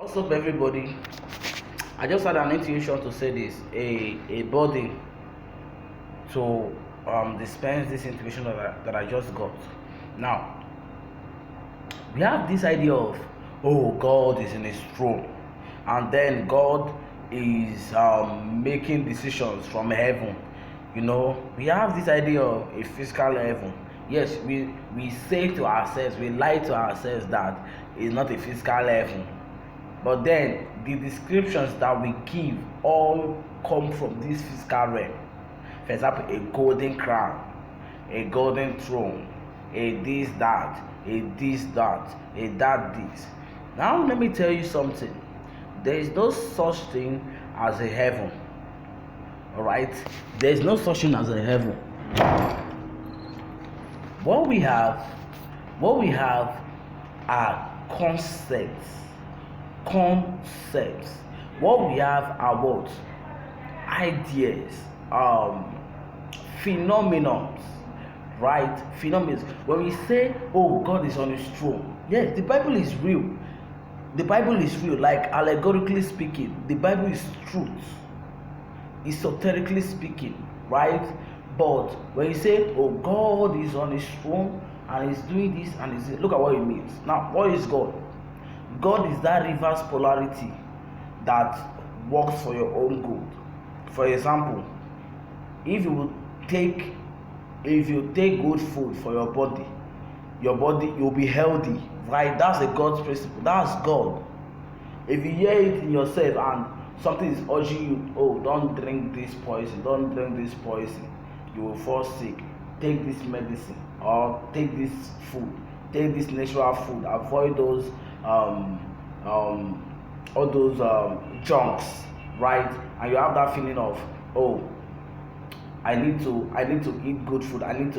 What's up, everybody? I just had an intuition to say this. A body to dispense this intuition that I just got. Now, we have this idea of, oh, God is in his throne, and then God is making decisions from heaven. We have this idea of a physical heaven. Yes, we say to ourselves, we lie to ourselves that it's not a physical heaven. But then the descriptions that we give all come from this physical realm. For example, a golden crown, a golden throne, a this that, a this that, a that this. Now let me tell you something. There is no such thing as a heaven. Alright? There is no such thing as a heaven. What we have are concepts. What we have are what? Ideas, phenomena, right? Phenomena. When we say, oh, God is on his throne, yes, the Bible is real. The Bible is real, like allegorically speaking. The Bible is truth, esoterically speaking, right? But when you say, oh, God is on his throne and he's doing this and he's, look at what it means. Now, what is God? God is that reverse polarity that works for your own good. For example, if you take good food for your body you'll be healthy, right? That's a God's principle. That's God. If you hear it in yourself and something is urging you, oh, don't drink this poison, you will fall sick, take this medicine or take this food, take this natural food, avoid those all those junks, right? And you have that feeling of, oh, I need to eat good food, I need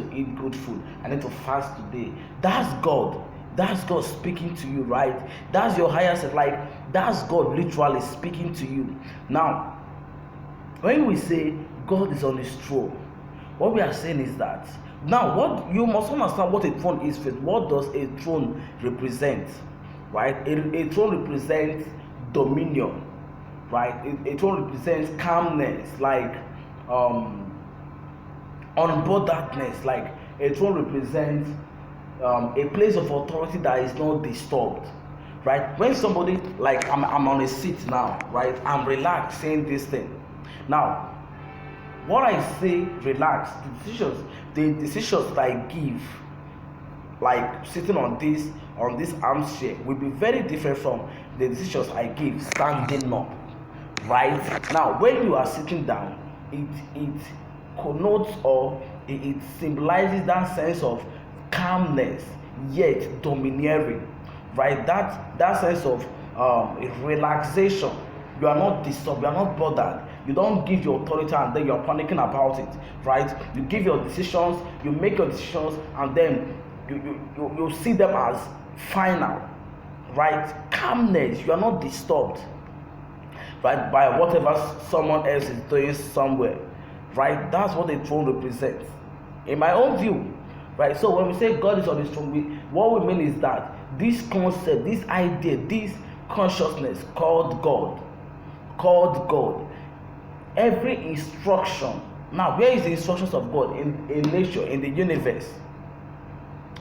to fast today. That's God speaking to you, right? That's your higher self, like that's God literally speaking to you. Now, when we say God is on his throne, what we are saying is that, now what you must understand what a throne is first. What does a throne represent? Right? A throne represents dominion, right? A throne represents calmness, like unbotheredness. Like a throne represents a place of authority that is not disturbed, right? When somebody, like I'm on a seat now, right? I'm relaxed saying this thing. Now, what I say, relax, the decisions that I give, like sitting on this armchair, will be very different from the decisions I give standing up, right? Now, when you are sitting down, it connotes or it symbolizes that sense of calmness yet domineering, right? That sense of relaxation. You are not disturbed, you are not bothered. You don't give your authority and then you are panicking about it, right? You give your decisions, you make your decisions, and then you see them as final, right? Calmness. You are not disturbed, right, by whatever someone else is doing somewhere, right? That's what the throne represents, in my own view, right? So when we say God is on his throne, what we mean is that this concept, this idea, this consciousness called God, every instruction. Now, where is the instructions of God? In nature, in the universe,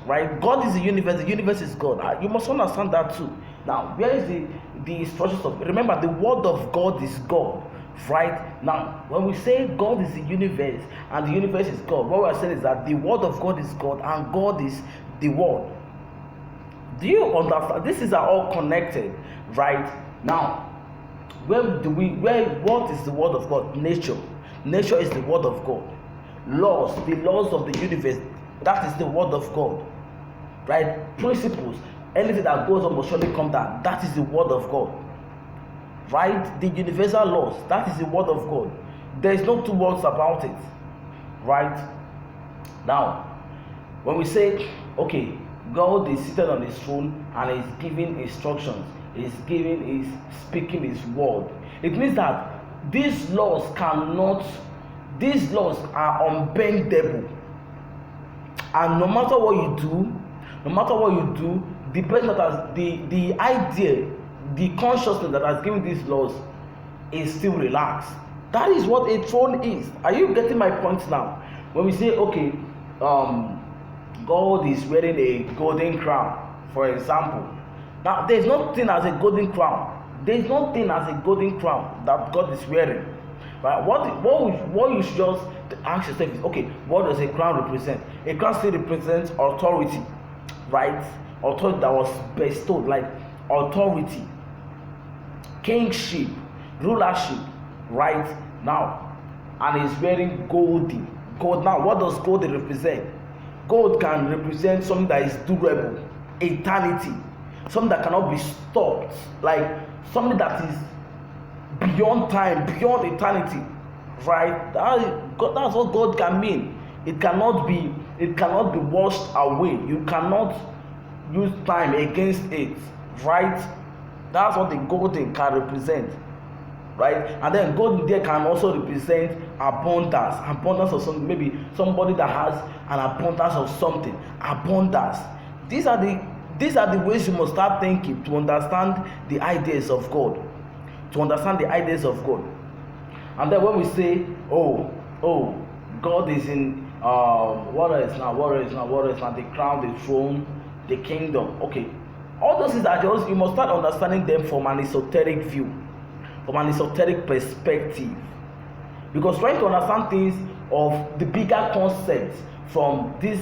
right? God is the universe is God. You must understand that too. Now, where is the instructions of, remember, the word of God is God, right? Now, when we say God is the universe and the universe is God, what we are saying is that the word of God is God and God is the word. Do you understand? This is all connected, right? Now, what is the word of God? Nature is the word of God. The laws of the universe, that is the word of God, right? Principles, anything that goes on must surely come down, that is the word of God, right? The universal laws, that is the word of God. There is no two words about it, right? Now, when we say, okay, God is seated on his throne and is giving instructions, is speaking his word, it means that these laws are unbendable, and no matter what you do, the person that has the idea the consciousness that has given these laws is still relaxed. That is what a throne is. Are you getting my point now? When we say, okay, God is wearing a golden crown, for example. Now, there's nothing as a golden crown. There's nothing as a golden crown that God is wearing. Right? What you should just ask yourself is, okay, what does a crown represent? A crown still represents authority, right? Authority that was bestowed, like authority, kingship, rulership, right? Now, and he's wearing golden. Gold. Now, what does gold represent? Gold can represent something that is durable, eternity, something that cannot be stopped, like something that is beyond time, beyond eternity, right? That's what God can mean. It cannot be washed away. You cannot use time against it, right? That's what the golden can represent, right? And then golden there can also represent abundance of something. Maybe somebody that has an abundance of something, abundance. These are the ways you must start thinking to understand the ideas of God, And then when we say, oh, God is in what is now the crown, the throne, the kingdom. Okay, all those things are just, you must start understanding them from an esoteric view, from an esoteric perspective, because trying to understand things of the bigger concepts from this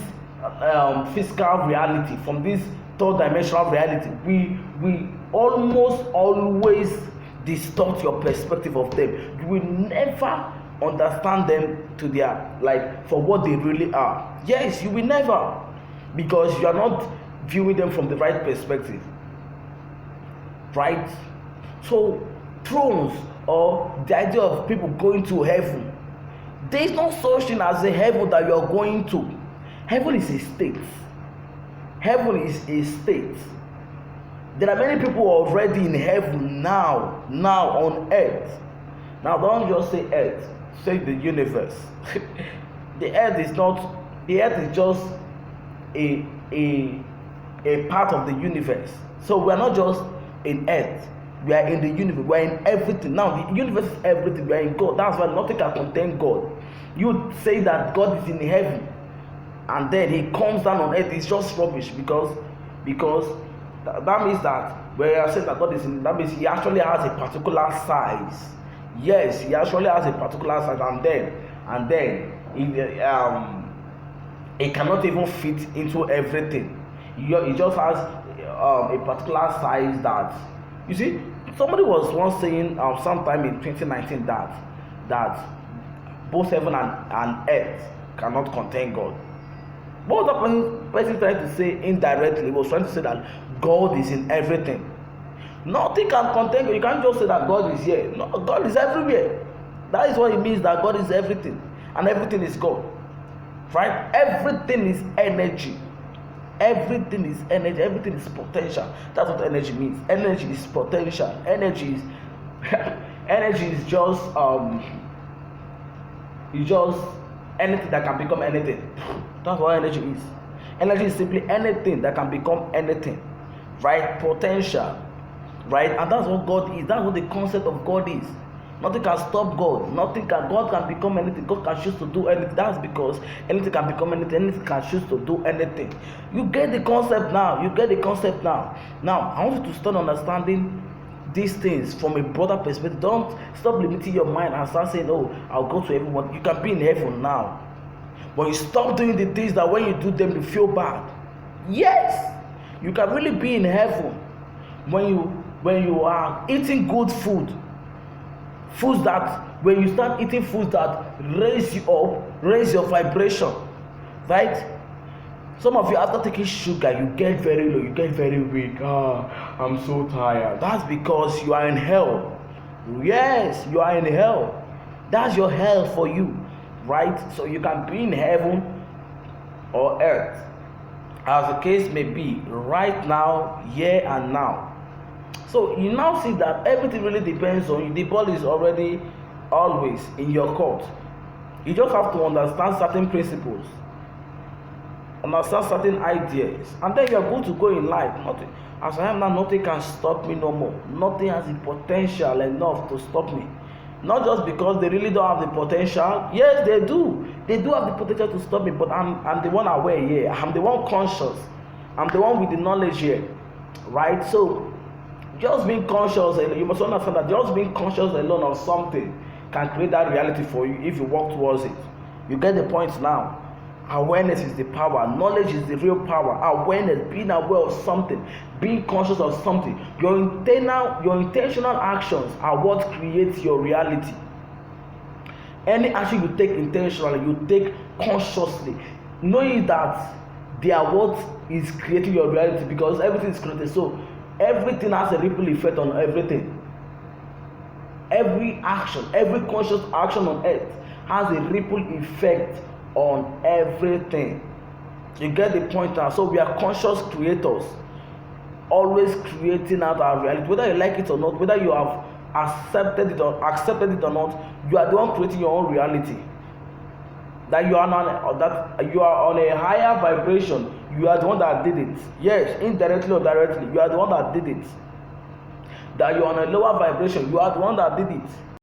physical reality, from this third dimensional reality, we almost always distort your perspective of them. You will never understand them to their, like, for what they really are. Yes, you will never, because you are not viewing them from the right perspective, right? So thrones, or the idea of people going to heaven, there is no such thing as a heaven that you are going to. Heaven is a state. Heaven is a state. There are many people already in heaven now on earth. Now don't just say earth, say the universe. The earth is just a part of the universe. So we are not just in earth, we are in the universe, we are in everything. Now the universe is everything, we are in God. That's why nothing can contain God. You say that God is in heaven and then he comes down on earth, it's just rubbish, because that means that when you are saying that God is in, that means he actually has a particular size. Yes, he actually has a particular size, and then it cannot even fit into everything. He just has a particular size that, you see, somebody was once saying sometime in 2019 that both heaven and earth cannot contain God. What the person trying to say indirectly was trying to say that God is in everything. Nothing can contain God. You can't just say that God is here. No, God is everywhere. That is what it means, that God is everything, and everything is God. Right? Everything is energy. Everything is energy. Everything is potential. That's what energy means. Energy is potential. Energy is just anything that can become anything. That's what energy is. Energy is simply anything that can become anything, right? Potential, right? And that's what God is. That's what the concept of God is. Nothing can stop God. God can become anything. God can choose to do anything. That's because anything can become anything. Anything can choose to do anything. You get the concept now. Now, I want you to start understanding these things from a broader perspective. Don't stop limiting your mind and start saying, oh, I'll go to everyone. You can be in heaven now, but you stop doing the things that when you do them you feel bad. Yes, you can really be in heaven when you are eating good foods that, when you start eating foods that raise you up, raise your vibration, right? Some of you, after taking sugar, you get very low, you get very weak. I'm so tired. That's because you are in hell. Yes, you are in hell. That's your hell for you, right? So you can be in heaven or earth, as the case may be, right now, here and now. So you now see that everything really depends on you. The ball is already always in your court. You just have to understand certain principles, understand certain ideas, and then you are good to go in life. As I am now, nothing can stop me no more. Nothing has the potential enough to stop me. Not just because they really don't have the potential. Yes, they do. They do have the potential to stop me, but I'm the one aware here. I'm the one conscious. I'm the one with the knowledge here. Right? So just being conscious, you must understand that just being conscious alone of something can create that reality for you if you work towards it. You get the point now. Awareness is the power. Knowledge is the real power. Awareness, being aware of something, being conscious of something. Your intentional actions are what creates your reality. Any action you take intentionally, you take consciously, knowing that they are what is creating your reality, because everything is created. So everything has a ripple effect on everything. Every action, every conscious action on earth has a ripple effect on everything. You get the point now? So we are conscious creators, always creating out our reality, whether you like it or not, whether you have accepted it or not. You are the one creating your own reality. That you are on a higher vibration. You are the one that did it. Yes, indirectly or directly, you are the one that did it. That you are on a lower vibration. You are the one that did it.